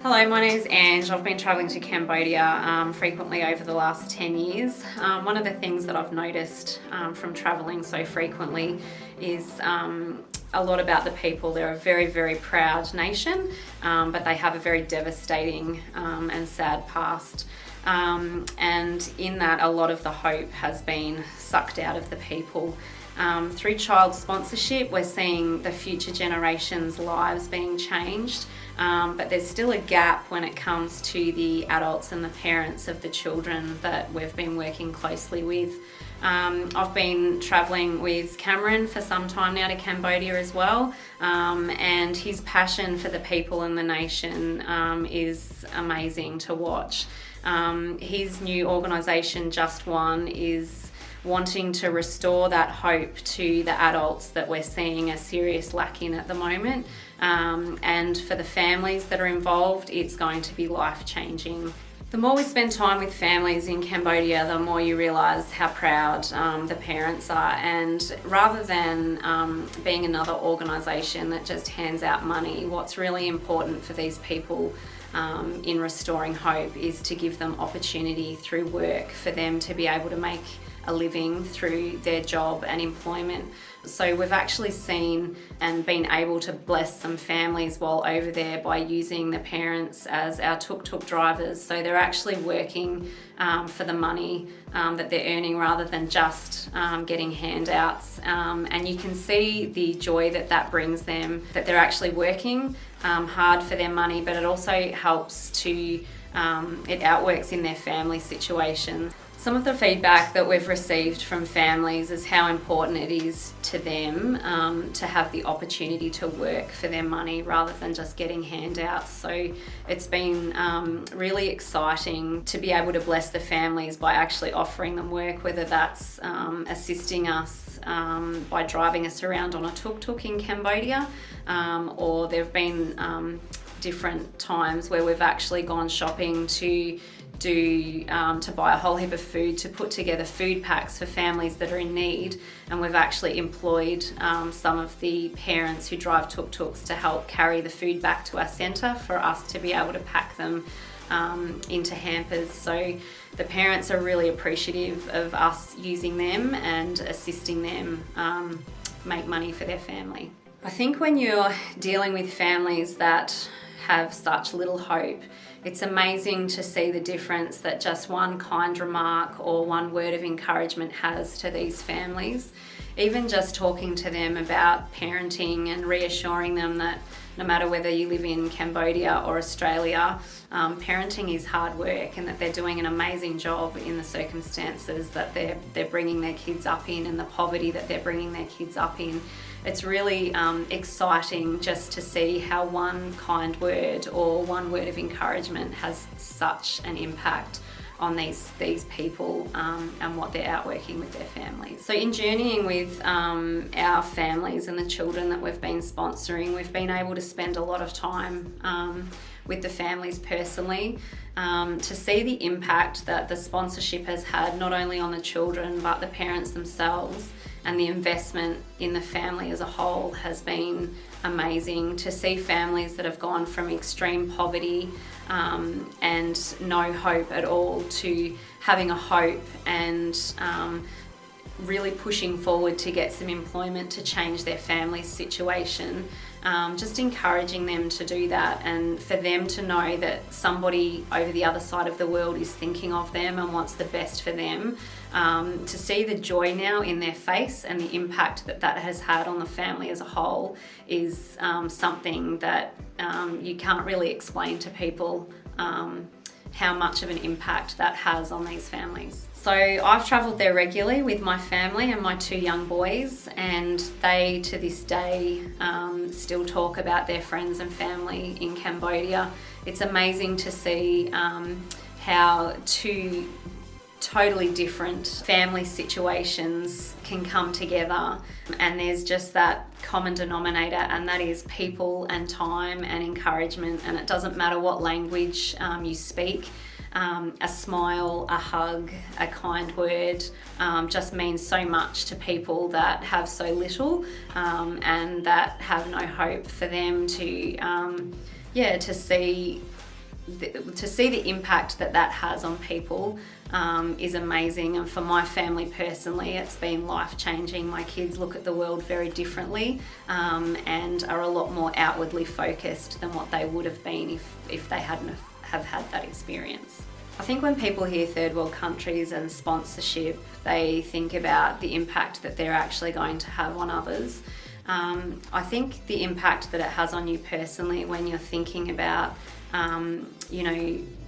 Hello, my name is Ange. I've been travelling to Cambodia frequently over the last 10 years. One of the things that I've noticed from travelling so frequently is a lot about the people. They're a very, very proud nation, but they have a very devastating and sad past. And in that, a lot of the hope has been sucked out of the people. Through child sponsorship, we're seeing the future generations' lives being changed, but there's still a gap when it comes to the adults and the parents of the children that we've been working closely with. I've been travelling with Cameron for some time now to Cambodia as well, and his passion for the people and the nation is amazing to watch. His new organisation, J1C, is wanting to restore that hope to the adults that we're seeing a serious lack in at the moment. And for the families that are involved, it's going to be life-changing. The more we spend time with families in Cambodia, the more you realise how proud the parents are. And rather than being another organisation that just hands out money, what's really important for these people in restoring hope is to give them opportunity through work for them to be able to make a living through their job and employment. So we've actually seen and been able to bless some families while over there by using the parents as our tuk-tuk drivers. So they're actually working for the money that they're earning rather than just getting handouts. And you can see the joy that that brings them, that they're actually working hard for their money, but it also helps to, it outworks in their family situation. Some of the feedback that we've received from families is how important it is to them to have the opportunity to work for their money rather than just getting handouts. So it's been really exciting to be able to bless the families by actually offering them work, whether that's assisting us by driving us around on a tuk-tuk in Cambodia, or there have been different times where we've actually gone shopping to buy a whole heap of food, to put together food packs for families that are in need, and we've actually employed some of the parents who drive tuk-tuks to help carry the food back to our centre for us to be able to pack them into hampers. So the parents are really appreciative of us using them and assisting them make money for their family. I think when you're dealing with families that have such little hope, it's amazing to see the difference that just one kind remark or one word of encouragement has to these families. Even just talking to them about parenting and reassuring them that no matter whether you live in Cambodia or Australia, parenting is hard work and that they're doing an amazing job in the circumstances that they're bringing their kids up in and the poverty that they're bringing their kids up in. It's really exciting just to see how one kind word or one word of encouragement has such an impact on these people and what they're outworking with their families. So in journeying with our families and the children that we've been sponsoring, we've been able to spend a lot of time with the families personally to see the impact that the sponsorship has had not only on the children but the parents themselves, and the investment in the family as a whole has been amazing. To see families that have gone from extreme poverty and no hope at all to having a hope and really pushing forward to get some employment to change their family's situation. Just encouraging them to do that and for them to know that somebody over the other side of the world is thinking of them and wants the best for them. To see the joy now in their face and the impact that that has had on the family as a whole is something that you can't really explain to people how much of an impact that has on these families. So I've travelled there regularly with my family and my two young boys, and they to this day still talk about their friends and family in Cambodia. It's amazing to see how two totally different family situations can come together, and there's just that common denominator, and that is people and time and encouragement. And it doesn't matter what language you speak. A smile, a hug, a kind word just means so much to people that have so little and that have no hope. For them to see to see the impact that that has on people is amazing. And for my family personally, it's been life-changing. My kids look at the world very differently and are a lot more outwardly focused than what they would have been if they hadn't have had that experience. I think when people hear third world countries and sponsorship, they think about the impact that they're actually going to have on others. I think the impact that it has on you personally when you're thinking about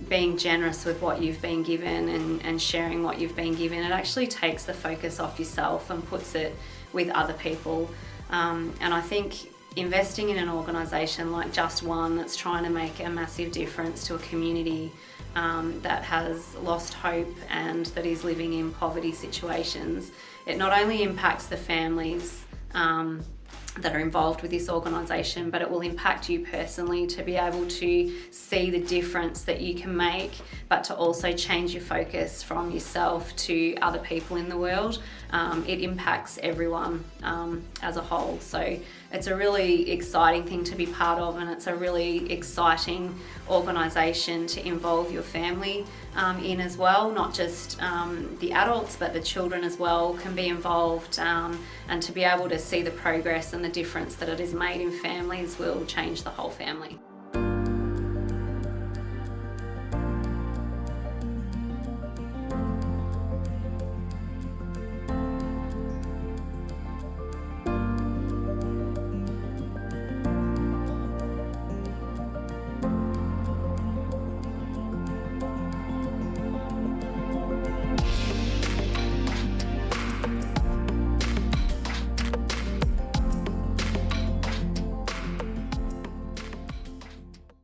being generous with what you've been given and sharing what you've been given, it actually takes the focus off yourself and puts it with other people. And I think investing in an organisation like Just One that's trying to make a massive difference to a community that has lost hope and that is living in poverty situations, it not only impacts the families that are involved with this organisation, but it will impact you personally to be able to see the difference that you can make, but to also change your focus from yourself to other people in the world. It impacts everyone as a whole. So it's a really exciting thing to be part of, and it's a really exciting organisation to involve your family in as well. Not just the adults, but the children as well can be involved, and to be able to see the progress and the difference that it has made in families will change the whole family.